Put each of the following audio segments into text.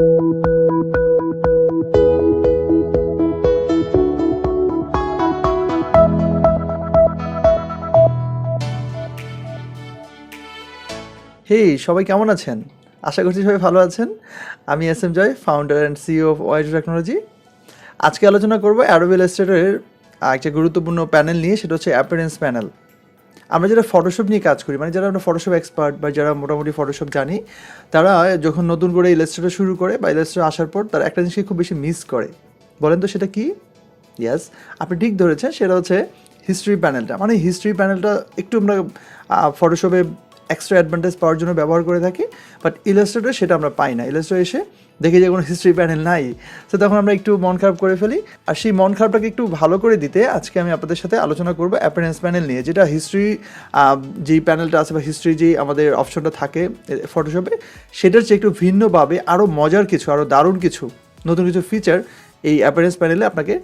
হেই সবাই কেমন আছেন? আশা করছি সবাই ভালো আছেন। আমি S M Joy, founder and CEO of Wide Technology. আজকে আলোচনা করব অ্যাডোবি ইলাস্ট্রেটরের একটা গুরুত্বপূর্ণ প্যানেল নিয়ে, সেটা হচ্ছে অ্যাপিয়ারেন্স প্যানেল। আমরা যারা ফটোশপ নিয়ে কাজ করি, মানে যারা আমরা ফটোশপ এক্সপার্ট বা যারা মোটামুটি ফটোশপ জানি, তারা যখন নতুন করে ইলাস্ট্রেটর শুরু করে বা ইলাস্ট্রেটর আসার পর তারা একটা জিনিসকে খুব বেশি মিস করে। বলেন তো সেটা কি? ইয়াস, আপনি ঠিক ধরেছেন, সেটা হচ্ছে হিস্ট্রি প্যানেলটা। মানে হিস্ট্রি প্যানেলটা একটু আমরা ফটোশপে এক্সট্রা অ্যাডভান্টেজ পাওয়ার জন্য ব্যবহার করে থাকি, বাট ইলাস্ট্রেটরে সেটা আমরা পাই না। ইলাস্ট্রেটর এসে দেখি যে কোনো হিস্ট্রি প্যানেল নাই, তো তখন আমরা একটু মন খারাপ করে ফেলি। আর সেই মন খারাপটাকে একটু ভালো করে দিতে আজকে আমি আপনাদের সাথে আলোচনা করবো অ্যাপিয়ারেন্স প্যানেল নিয়ে, যেটা হিস্ট্রি যেই প্যানেলটা আছে বা হিস্ট্রি যেই আমাদের অপশনটা থাকে ফটোশপে, সেটার চেয়ে একটু ভিন্নভাবে আরও মজার কিছু, আরও দারুণ কিছু, নতুন কিছু ফিচার এই অ্যাপিয়ারেন্স প্যানেলে আপনাকে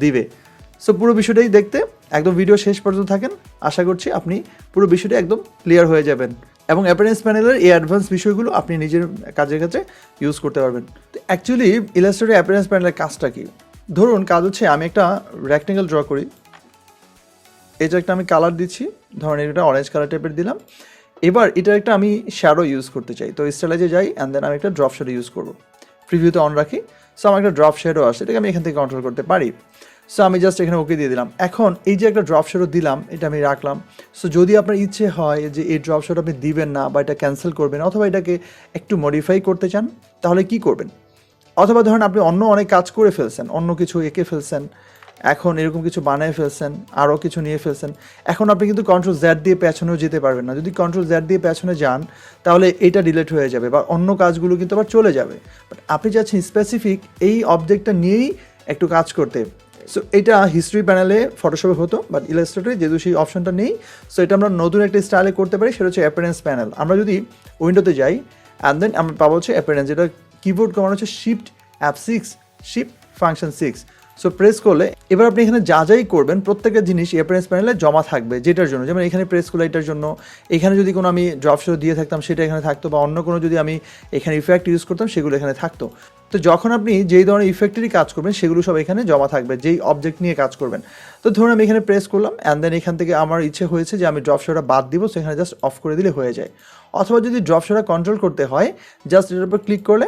দিবে। সো পুরো বিষয়টাই দেখতে একদম ভিডিও শেষ পর্যন্ত থাকেন। আশা করছি আপনি পুরো বিষয়টা একদম ক্লিয়ার হয়ে যাবেন এবং অ্যাপিয়ারেন্স প্যানেলের এই অ্যাডভান্স বিষয়গুলো আপনি নিজের কাজের ক্ষেত্রে ইউজ করতে পারবেন। তো অ্যাকচুয়ালি ইলাস্ট্রেটর অ্যাপিয়ারেন্স প্যানেলের কাজটা কি? ধরুন কাজ হচ্ছে আমি একটা রেক্টেঙ্গেল ড্র করি, এটা একটা আমি কালার দিচ্ছি, ধরুন এটা অরেঞ্জ কালার টাইপের দিলাম। এবার এটার একটা আমি শ্যাডো ইউজ করতে চাই, তো স্টাইলাইজে যাই অ্যান্ড দেন আমি একটা ড্রপ শ্যাডো ইউজ করবো। প্রিভিউতে অন রাখি, সো আমার একটা ড্রপ শ্যাডো আসে, এটাকে আমি এখান থেকে কন্ট্রোল করতে পারি। সো আমি জাস্ট এখানে ওকে দিয়ে দিলাম। এখন এই যে একটা ড্রপ শ্যাডো দিলাম, এটা আমি রাখলাম। সো যদি আপনার ইচ্ছে হয় যে এই ড্রপ শ্যাডো আপনি দিবেন না বা এটা ক্যান্সেল করবেন, অথবা এটাকে একটু মডিফাই করতে চান, তাহলে কি করবেন? অথবা ধরেন আপনি অন্য অনেক কাজ করে ফেলছেন, অন্য কিছু এঁকে ফেলছেন, এখন এরকম কিছু বানিয়ে ফেলছেন, আরও কিছু নিয়ে ফেলছেন, এখন আপনি কিন্তু কন্ট্রোল জ্যাড দিয়ে পেছনেও যেতে পারবেন না। যদি কন্ট্রোল জ্যাড দিয়ে পেছনে যান, তাহলে এইটা ডিলিট হয়ে যাবে বা অন্য কাজগুলো কিন্তু আবার চলে যাবে। বাট আপনি চাচ্ছেন স্পেসিফিক এই অবজেক্টটা নিয়েই একটু কাজ করতে। সো এটা হিস্ট্রি প্যানেলে ফটোশপে হতো, বাট ইলাস্ট্রেটরে যেহেতু সেই অপশনটা নেই, সো এটা আমরা নতুন একটা স্টাইলে করতে পারি, সেটা হচ্ছে অ্যাপিয়ারেন্স প্যানেল। আমরা যদি উইন্ডোতে যাই অ্যান্ড দেন আমরা পাবো হচ্ছে অ্যাপিয়ারেন্স, যেটা কিবোর্ড কমানো হচ্ছে shift F6, shift function 6। So press করলে এবার আপনি এখানে যা যাই করবেন প্রত্যেকটা জিনিস অ্যাপিয়ারেন্স প্যানেলে জমা থাকবে, যেটার জন্য, যেমন এখানে প্রেস করলে এটার জন্য, এখানে যদি কোনো আমি ড্রপ শ্যাডো দিয়ে থাকতাম সেটা এখানে থাকতো, বা অন্য কোনো যদি আমি এখানে ইফেক্ট ইউজ করতাম সেগুলো এখানে থাকতো। তো যখন আপনি যেই ধরনের ইফেক্টেরই কাজ করবেন সেগুলো সব এখানে জমা থাকবে, যেই অবজেক্ট নিয়ে কাজ করবেন। তো ধরুন আমি এখানে প্রেস করলাম অ্যান্ড দেন এখান থেকে আমার ইচ্ছে হয়েছে যে আমি ড্রপ শ্যাডোটা বাদ দিব, সেখানে জাস্ট অফ করে দিলে হয়ে যায়। অথবা যদি ড্রপ শ্যাডো কন্ট্রোল করতে হয়, জাস্ট এটার উপর ক্লিক করলে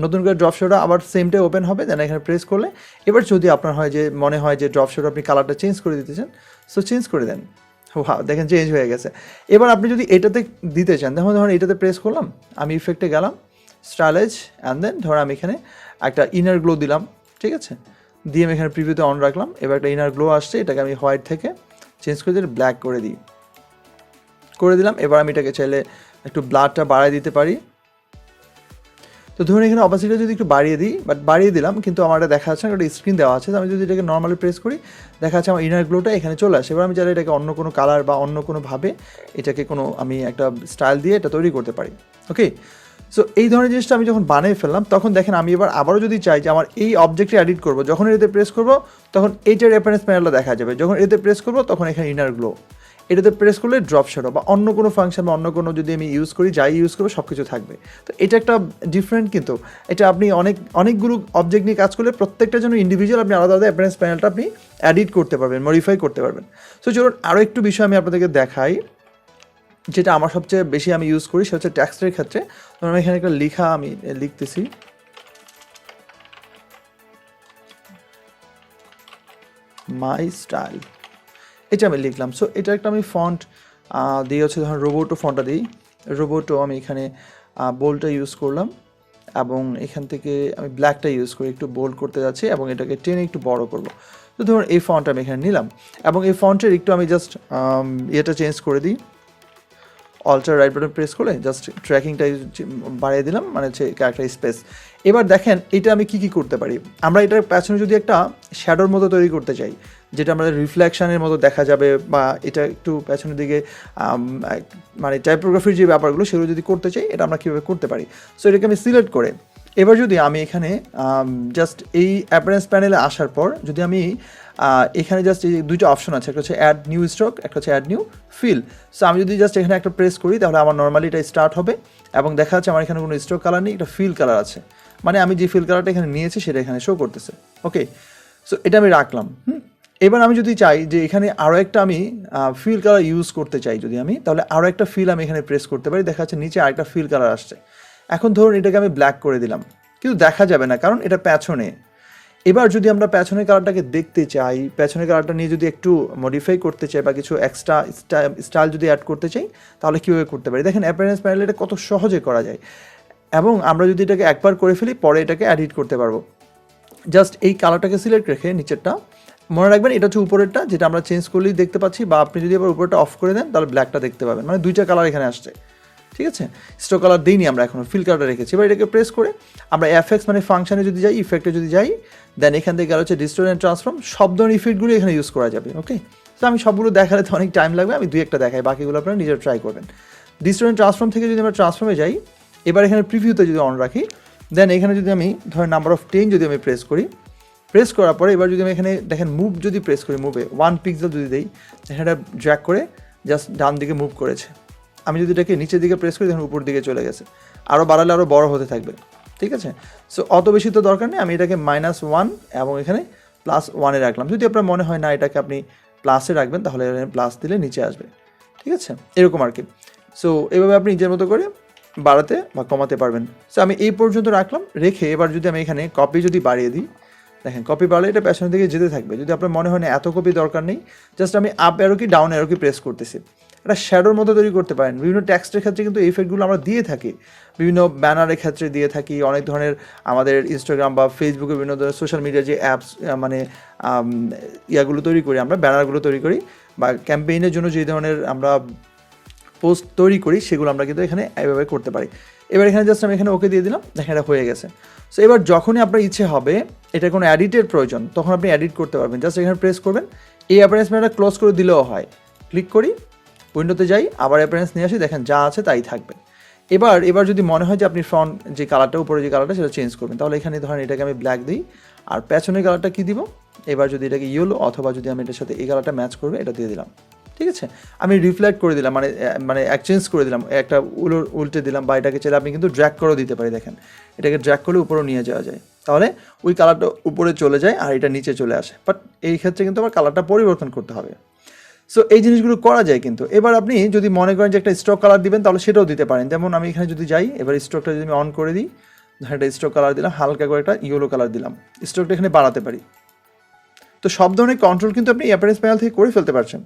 নতুন করে ড্রপ শ্যাডো আবার সেমটাই ওপেন হবে, দেন এখানে প্রেস করলে এবার যদি আপনার হয় যে মনে হয় যে ড্রপ শ্যাডো আপনি কালারটা চেঞ্জ করে দিতে চান, সো চেঞ্জ করে দেন। হ্যাঁ দেখেন চেঞ্জ হয়ে গেছে। এবার আপনি যদি এটাতে দিতে চান, ধরুন এটাতে প্রেস করলাম, আমি ইফেক্টে গেলাম, স্টাইলাইজ অ্যান্ড দেন ধরুন আমি এখানে একটা ইনার গ্লো দিলাম, ঠিক আছে, দিয়ে আমি এখানে প্রিভিউতে অন রাখলাম। এবার একটা ইনার গ্লো আসছে, এটাকে আমি হোয়াইট থেকে চেঞ্জ করে দিয়ে ব্ল্যাক করে দিলাম। এবার আমি এটাকে চাইলে একটু ব্লাডটা বাড়ায় দিতে পারি। তো ধরুন এখানে অপাসিটিটা যদি একটু বাড়িয়ে দিই, বাট বাড়িয়ে দিলাম কিন্তু আমার এটা দেখা যাচ্ছে না, একটা স্ক্রিন দেওয়া আছে। আমি যদি এটাকে নর্মালি প্রেস করি, দেখা যাচ্ছে আমার ইনার গ্লোটা এখানে চলে আসে। এবার আমি চাইলে এটাকে অন্য কোনো কালার বা অন্য কোনোভাবে এটাকে কোনো আমি একটা স্টাইল দিয়ে এটা তৈরি করতে পারি। ওকে, সো এই ধরনের জিনিসটা আমি যখন বানিয়ে ফেললাম, তখন দেখেন আমি এবার আবারও যদি চাই যে আমার এই অবজেক্টে এডিট করবো, যখন এটাতে প্রেস করবো তখন এইটার অ্যাপিয়ারেন্স প্যানেলটা দেখা যাবে। যখন এতে প্রেস করবো তখন এখানে ইনার গ্লো, এটাতে প্রেস করলে ড্রপ শ্যাডো বা অন্য কোনো ফাংশন বা অন্য কোনো যদি আমি ইউজ করি, যাই ইউজ করবো সব কিছু থাকবে। তো এটা একটা ডিফারেন্ট, কিন্তু এটা আপনি অনেকগুলো অবজেক্ট নিয়ে কাজ করলে প্রত্যেকটা জন্য ইন্ডিভিজুয়াল আপনি আলাদা আলাদা অ্যাপিয়ারেন্স প্যানেলটা আপনি এডিট করতে পারবেন, মডিফাই করতে পারবেন। সো চলুন আরও একটু বিষয় আমি আপনাদেরকে দেখাই, যেটা আমার সবচেয়ে বেশি আমি ইউজ করি, সেটা হচ্ছে টেক্সটের ক্ষেত্রে। ধরুন এখানে একটা লেখা আমি লিখতেছি, মাই স্টাইল, এটা আমি লিখলাম। সো এটা একটা আমি ফন্ট দিয়ে হচ্ছে ধরুন রোবোটো ফন্টটা দিই, রোবোটো আমি এখানে বোল্ডটা ইউজ করলাম এবং এখান থেকে আমি ব্ল্যাকটা ইউজ করি, একটু বোল্ড করতে যাচ্ছি এবং এটাকে টেনে একটু বড় করব। তো ধরুন এই ফন্টটা আমি এখানে নিলাম এবং এই ফন্টের একটু আমি জাস্ট ইয়েটা চেঞ্জ করে দিই, অল্টার রাইট বাটন প্রেস করে জাস্ট ট্র্যাকিংটা বাড়িয়ে দিলাম, মানে হচ্ছে ক্যারেক্টার স্পেস। এবার দেখেন এটা আমি কি করতে পারি। আমরা এটার পেছনে যদি একটা শ্যাডোর মতো তৈরি করতে চাই, যেটা আমাদের রিফ্লেকশানের মতো দেখা যাবে, বা এটা একটু পেছনের দিকে মানে টাইপোগ্রাফির যে ব্যাপারগুলো সেগুলো যদি করতে চাই, এটা আমরা কীভাবে করতে পারি। সো এটাকে আমি সিলেক্ট করে এবার যদি আমি এখানে জাস্ট এই অ্যাপিয়ারেন্স প্যানেলে আসার পর যদি আমি এখানে জাস্ট এই দুইটা অপশন আছে, একটা হচ্ছে অ্যাড নিউ স্ট্রোক, একটা হচ্ছে অ্যাড নিউ ফিল। সো আমি যদি জাস্ট এখানে একটা প্রেস করি, তাহলে আমার নর্মালি এটা স্টার্ট হবে এবং দেখা যাচ্ছে আমার এখানে কোনো স্ট্রোক কালার নেই, একটা ফিল কালার আছে। মানে আমি যে ফিল কালারটা এখানে নিয়েছি সেটা এখানে শো করতেছে। ওকে, সো এটা আমি রাখলাম। এবার আমি যদি চাই যে এখানে আরও একটা আমি ফিল কালার ইউজ করতে চাই যদি আমি, তাহলে আরও একটা ফিল আমি এখানে প্রেস করতে পারি। দেখা যাচ্ছে নিচে আরেকটা ফিল কালার আসছে। এখন ধরুন এটাকে আমি ব্ল্যাক করে দিলাম, কিন্তু দেখা যাবে না কারণ এটা পেছনে। এবার যদি আমরা পেছনের কালারটাকে দেখতে চাই, পেছনের কালারটা নিয়ে যদি একটু মডিফাই করতে চাই বা কিছু এক্সট্রা স্টাইল যদি অ্যাড করতে চাই, তাহলে কীভাবে করতে পারি? দেখেন অ্যাপিয়ারেন্স প্যানেলে এটা কত সহজে করা যায়, এবং আমরা যদি এটাকে একবার করে ফেলি পরে এটাকে এডিট করতে পারবো। জাস্ট এই কালারটাকে সিলেক্ট রেখে নিচেরটা মনে রাখবেন এটা হচ্ছে উপরেরটা, যেটা আমরা চেঞ্জ করলেই দেখতে পাচ্ছি, বা আপনি যদি আবার উপরেরটা অফ করে দেন তাহলে ব্ল্যাকটা দেখতে পাবেন, মানে দুইটা কালার এখানে আসছে। ঠিক আছে, স্ট্রোক কালার দিইনি আমরা, এখনো ফিল কালারটা রেখেছি। এবার এটাকে প্রেস করে আমরা এফএক্স মানে ফাংশনে যদি যাই, ইফেক্টে যদি যাই, দেন এখান থেকে গেল হচ্ছে ডিস্টোর্ট অ্যান্ড ট্রান্সফর্ম, সব ধরনের ইফেক্টগুলো এখানে ইউজ করা যাবে। ওকে, তো আমি সবগুলো দেখালে তো অনেক টাইম লাগবে, আমি দুই একটা দেখাই, বাকিগুলো আপনারা নিজের ট্রাই করবেন। ডিস্টোর্ট অ্যান্ড ট্রান্সফর্ম থেকে যদি আমরা ট্রান্সফর্মে যাই, এবার এখানে প্রিভিউতে যদি অন রাখি, দেন এখানে যদি আমি ধরেন নাম্বার অফ 10 যদি আমি প্রেস করি, প্রেস করার পরে এবার যদি আমি এখানে দেখেন মুভ যদি প্রেস করি, মুভে 1 পিক্সেল যদি দিই, এখানে ড্র্যাগ করে জাস্ট ডান দিকে মুভ করেছে। আমি যদি এটাকে নিচের দিকে প্রেস করি দেখুন উপর দিকে চলে গেছে, আরও বাড়ালে আরও বড় হতে থাকবে। ঠিক আছে, সো অত বেশি তো দরকার নেই, আমি এটাকে -1 এবং এখানে +1 রাখলাম। যদি আপনার মনে হয় না এটাকে আপনি প্লাসে রাখবেন, তাহলে প্লাস দিলে নিচে আসবে। ঠিক আছে, এরকম আর কি। সো এভাবে আপনি নিজের মতো করে বাড়াতে বা কমাতে পারবেন। সো আমি এই পর্যন্ত রাখলাম, রেখে এবার যদি আমি এখানে কপি যদি বাড়িয়ে দিই, দেখেন কপি বাড়লে এটা পেছনের দিকে যেতে থাকবে। যদি আপনার মনে হয় না এত কপি দরকার নেই, জাস্ট আমি আপ অ্যারো কি ডাউন অ্যারো কি প্রেস করতেছি, এটা শ্যাডোর মতো তৈরি করতে পারেন। বিভিন্ন টেক্সটের ক্ষেত্রে কিন্তু এই ইফেক্টগুলো আমরা দিয়ে থাকি, বিভিন্ন ব্যানারের ক্ষেত্রে দিয়ে থাকি, অনেক ধরনের আমাদের ইনস্টাগ্রাম বা ফেসবুকে বিভিন্ন ধরনের সোশ্যাল মিডিয়ার যে অ্যাপস মানে ইয়াগুলো তৈরি করি, আমরা ব্যানারগুলো তৈরি করি, বা ক্যাম্পেইনের জন্য যে ধরনের আমরা পোস্ট তৈরি করি, সেগুলো আমরা কিন্তু এখানে এভাবে করতে পারি। এবার এখানে জাস্ট আমি এখানে ওকে দিয়ে দিলাম, দেখেন এটা হয়ে গেছে। সো এবার যখনই আপনার ইচ্ছে হবে এটা কোনো এডিটের প্রয়োজন, তখন আপনি এডিট করতে পারবেন। জাস্ট এখানে প্রেস করবেন, এই অ্যাপিয়ারেন্স ম্যানটা ক্লোজ করে দিলেও হয়। ক্লিক করি, উইন্ডোতে যাই, আবার অ্যাপিয়ারেন্স নিয়ে আসি, দেখেন যা আছে তাই থাকবে। এবার যদি মনে হয় যে আপনি ফ্রন্ট যে কালারটা, উপরে যে কালারটা সেটা চেঞ্জ করবেন, তাহলে এখানে ধরেন এটাকে আমি ব্ল্যাক দিই, আর পেছনের কালারটা কী দিব, এবার যদি এটাকে ইয়েলো, অথবা যদি আমি এটার সাথে এই কালারটা ম্যাচ করবে এটা দিয়ে দিলাম। ঠিক আছে, আমি রিফ্লেক্ট করে দিলাম, মানে এক্সচেঞ্জ করে দিলাম, একটা উল্টে দিলাম, বা এটাকে চাইলে আপনি কিন্তু ড্র্যাগ করেও দিতে পারি। দেখেন এটাকে ড্র্যাগ করে উপরেও নিয়ে যাওয়া যায়, তাহলে ওই কালারটা উপরে চলে যায় আর এটা নিচে চলে আসে। বাট এই ক্ষেত্রে কিন্তু আবার কালারটা পরিবর্তন করতে হবে। সো এই জিনিসগুলো করা যায় কিন্তু। এবার আপনি যদি মনে করেন যে একটা স্ট্রোক কালার দিবেন, তাহলে সেটাও দিতে পারেন। যেমন আমি এখানে যদি যাই, এবার স্ট্রোকটা যদি আমি অন করে দিই, একটা স্ট্রোক কালার দিলাম, হালকা করে একটা ইয়েলো কালার দিলাম, স্ট্রোকটা এখানে বাড়াতে পারি। তো সব ধরনের কন্ট্রোল কিন্তু আপনি অ্যাপিয়ারেন্স প্যানেল থেকে করে ফেলতে পারছেন।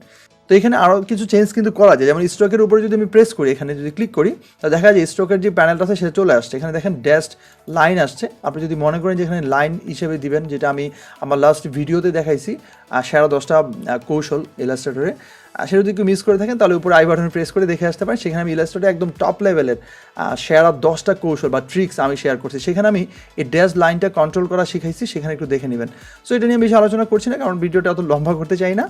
তো এখানে আরও কিছু চেঞ্জ কিন্তু করা যায়, যেমন স্ট্রোকের উপরে যদি আমি প্রেস করি, এখানে যদি ক্লিক করি, তাহলে দেখা যায় স্ট্রোকের যে প্যানেলটা আছে সেটা চলে আসছে। এখানে দেখেন ড্যাশড লাইন আসছে। আপনি যদি মনে করেন যে এখানে লাইন হিসেবে দিবেন, যেটা আমি আমার লাস্ট ভিডিওতে দেখাইছি, সেরা 10টা কৌশল ইলাস্ট্রেটরে, সেটা যদি একটু মিস করে থাকেন তাহলে উপরে আই বাটন প্রেস করে দেখে আসতে পারেন। সেখানে আমি ইলাস্ট্রেটরে একদম টপ লেভেলের সেরা 10টা কৌশল বা ট্রিক্স আমি শেয়ার করছি। সেখানে আমি এই ড্যাশ লাইনটা কন্ট্রোল করা শিখাইছি, সেখানে একটু দেখে নেবেন। সো এটা নিয়ে বেশি আলোচনা করছি না, কারণ ভিডিওটা অত লম্বা করতে চাই না।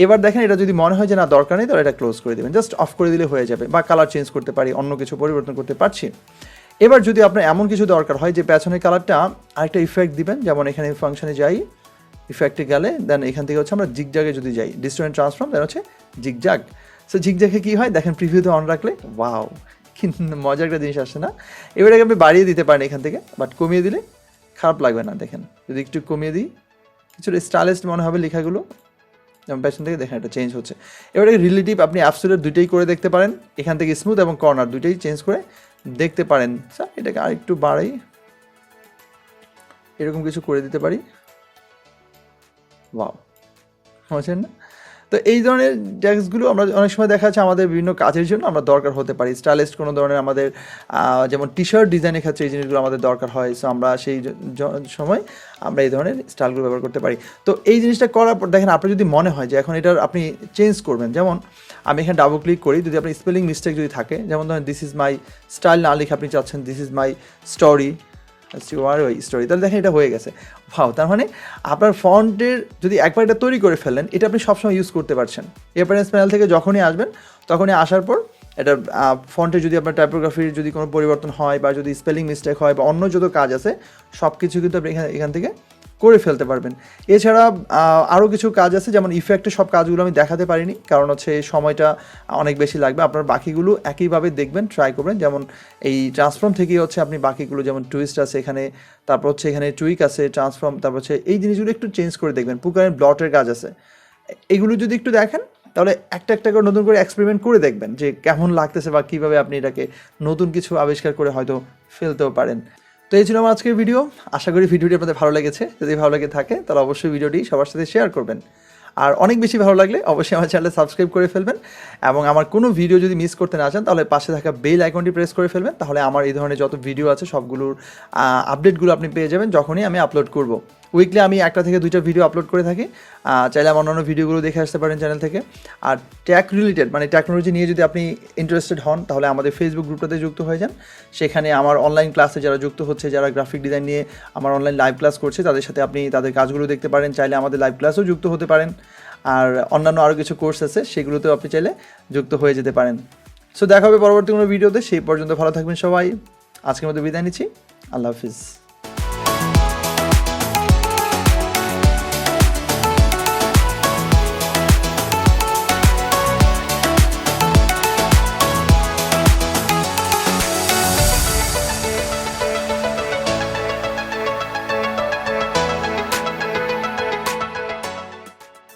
এবার দেখেন এটা যদি মনে হয় যে না দরকার নেই, তাহলে এটা ক্লোজ করে দেবেন, জাস্ট অফ করে দিলে হয়ে যাবে, বা কালার চেঞ্জ করতে পারি, অন্য কিছু পরিবর্তন করতে পারছি। এবার যদি আপনার এমন কিছু দরকার হয় যে পেছনের কালারটা আরেকটা ইফেক্ট দিবেন, যেমন এখানে ফাংশনে যাই, ইফেক্টে গেলে দেন এখান থেকে হচ্ছে আমরা জিগজাগে যদি যাই, ডিস্টেন্স ট্রান্সফর্ম, দেন হচ্ছে জিগজাগ। সো জিগজাগে কী হয় দেখেন, প্রিভিউতে অন রাখলে ওয়াও কি মজার একটা জিনিস আসছে না। এবারে আপনি বাড়িয়ে দিতে পারেন এখান থেকে, বাট কমিয়ে দিলে খারাপ লাগবে না। দেখেন যদি একটু কমিয়ে দিই, কিছুটা স্টাইলিশ মনে হবে লেখাগুলো, যেমন পেছন থেকে দেখেন এটা চেঞ্জ হচ্ছে। এবারে রিলেটিভ আপনি অ্যাবসোলিউট দুইটাই করে দেখতে পারেন, এখান থেকে স্মুথ এবং কর্নার দুইটাই চেঞ্জ করে দেখতে পারেন। স্যার এটাকে আরেকটু বাড়াই, এরকম কিছু করে দিতে পারি। ওয়াও, বুঝছেন না? তো এই ধরনের ট্যাক্সগুলো আমরা অনেক সময় দেখা যাচ্ছে আমাদের বিভিন্ন কাজের জন্য আমরা দরকার হতে পারি। স্টাইলিস্ট কোনো ধরনের আমাদের যেমন টি শার্ট ডিজাইনের ক্ষেত্রে এই জিনিসগুলো আমাদের দরকার হয়। সো আমরা সেই সময় আমরা এই ধরনের স্টাইলগুলো ব্যবহার করতে পারি। তো এই জিনিসটা করার পর দেখেন আপনার যদি মনে হয় যে এখন এটার আপনি চেঞ্জ করবেন, যেমন আমি এখানে ডাবল ক্লিক করি, যদি আপনি স্পেলিং মিস্টেক যদি থাকে, যেমন ধরেন দিস ইজ মাই স্টাইল না লিখে আপনি চাচ্ছেন this is my story, story, তাহলে দেখেন এটা হয়ে গেছে। ভাও, তার মানে আপনার ফন্টের যদি একবার এটা তৈরি করে ফেললেন, এটা আপনি সবসময় ইউজ করতে পারছেন। অ্যাপিয়ারেন্স প্যানেল থেকে যখনই আসবেন, তখনই আসার পর এটা ফন্টে যদি আপনার টাইপোগ্রাফির যদি কোনো পরিবর্তন হয়, বা যদি স্পেলিং মিস্টেক হয়, বা অন্য যত কাজ আছে সব কিছু কিন্তু আপনি এখান থেকে করে ফেলতে পারবেন। এছাড়া আরও কিছু কাজ আছে, যেমন ইফেক্টে সব কাজগুলো আমি দেখাতে পারিনি, কারণ হচ্ছে সময়টা অনেক বেশি লাগবে। আপনার বাকিগুলো একইভাবে দেখবেন, ট্রাই করবেন। যেমন এই ট্রান্সফর্ম থেকেই হচ্ছে আপনি বাকিগুলো, যেমন টুইস্ট আছে এখানে, তারপর হচ্ছে এখানে টুইক আছে, ট্রান্সফর্ম, তারপর হচ্ছে এই জিনিসগুলো একটু চেঞ্জ করে দেখবেন। পুকারের ব্লটের কাজ আছে, এগুলো যদি একটু দেখেন তাহলে একটা একটা করে নতুন করে এক্সপেরিমেন্ট করে দেখবেন যে কেমন লাগতেছে বা কীভাবে আপনি এটাকে নতুন কিছু আবিষ্কার করে হয়তো ফেলতেও পারেন। তো এই ছিল আমার আজকের ভিডিও। আশা করি ভিডিওটি আপনাদের ভালো লেগেছে। যদি ভালো লেগে থাকে তাহলে অবশ্যই ভিডিওটি সবার সাথে শেয়ার করবেন। আর অনেক বেশি ভালো লাগলে অবশ্যই আমার চ্যানেলে সাবস্ক্রাইব করে ফেলবেন, এবং আমার কোনো ভিডিও যদি মিস করতে না চান তাহলে পাশে থাকা বেল আইকনটি প্রেস করে ফেলবেন। তাহলে আমার এই ধরনের যত ভিডিও আছে সবগুলোর আপডেটগুলো আপনি পেয়ে যাবেন যখনই আমি আপলোড করব। উইকলি আমি 1টা থেকে 2টা ভিডিও আপলোড করে থাকি। চাইলে আমার অন্যান্য ভিডিওগুলো দেখে আসতে পারেন চ্যানেল থেকে। আর ট্যাক রিলেটেড মানে টেকনোলজি নিয়ে যদি আপনি ইন্টারেস্টেড হন তাহলে আমাদের ফেসবুক গ্রুপটাতে যুক্ত হয়ে যান। সেখানে আমার অনলাইন ক্লাসে যারা যুক্ত হচ্ছে, যারা গ্রাফিক ডিজাইন নিয়ে আমার অনলাইন লাইভ ক্লাস করছে, তাদের সাথে আপনি তাদের কাজগুলো দেখতে পারেন। চাইলে আমাদের লাইভ ক্লাসেও যুক্ত হতে পারেন। আর অন্যান্য আরও কিছু কোর্স আছে, সেগুলোতেও আপনি চাইলে যুক্ত হয়ে যেতে পারেন। সো দেখা হবে পরবর্তী কোনো ভিডিওতে। সেই পর্যন্ত ভালো থাকবেন সবাই। আজকের মতো বিদায় নিচ্ছি। আল্লাহ হাফিজ।